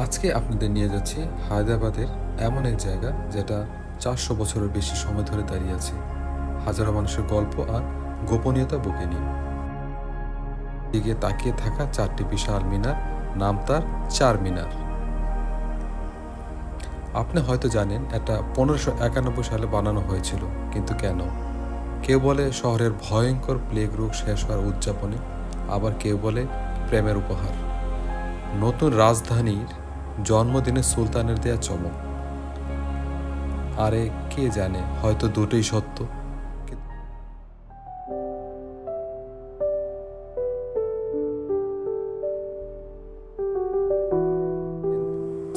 আজকে আপনাদের নিয়ে যাচ্ছি হায়দ্রাবাদের এমন এক জায়গা যেটা 400 বছরের বেশি সময় ধরে দাঁড়িয়ে আছে, হাজারো মানুষের গল্প আর গোপনীয়তা বুকে নিয়ে। দিকে তাকিয়ে থাকা 4টি বিশাল মিনার, নাম তার চার মিনার। আপনি হয়তো জানেন এটা 1591 সালে বানানো হয়েছিল, কিন্তু কেন? কেউ বলে শহরের ভয়ঙ্কর প্লেগ রোগ শেষ হওয়ার উদযাপনে, আবার কেউ বলে প্রেমের উপহার, নতুন রাজধানীর জন্মদিনে সুলতানের দেয়া চমক। আরে কে জানে, হয়তো দুটোই সত্য।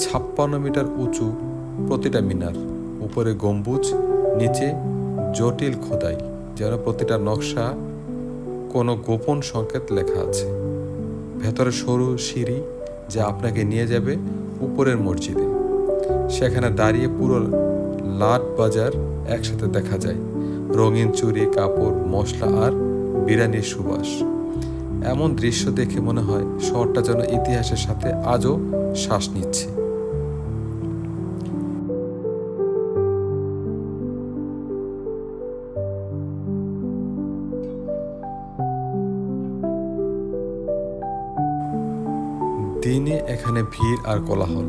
56 মিটার উঁচু প্রতিটা মিনার, উপরে গম্বুজ, নিচে জটিল খোদাই, যেন প্রতিটা নকশা কোনো গোপন সংকেত লেখা আছে। ভেতরে সরু সিঁড়ি যা আপনাকে নিয়ে যাবে উপরের মসজিদে। সেখানে দাঁড়িয়ে পুরো লাট বাজার একসাথে দেখা যায়, রঙিন চুড়ি, কাপড়, মশলা আর বিরিয়ানির সুবাস। এমন দৃশ্য দেখে মনে হয় শহরটা যেন ইতিহাসের সাথে আজও শ্বাস নিচ্ছে। দিনে এখানে ভিড় আর কোলাহল।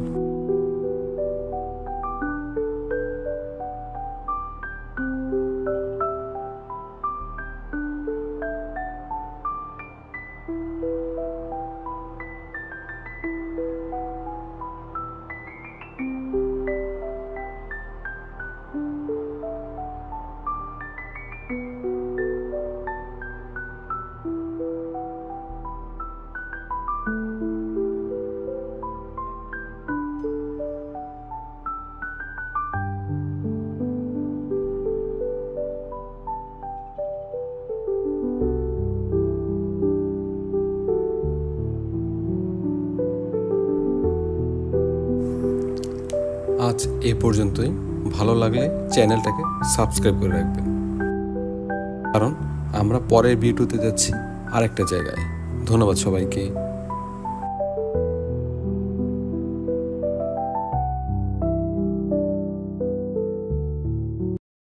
আজ এ পর্যন্তই। ভালো লাগলে চ্যানেলটাকে সাবস্ক্রাইব করে রাখবেন, কারণ আমরা পরের ভিডিওতে যাচ্ছি আরেকটা জায়গায়। ধন্যবাদ সবাইকে।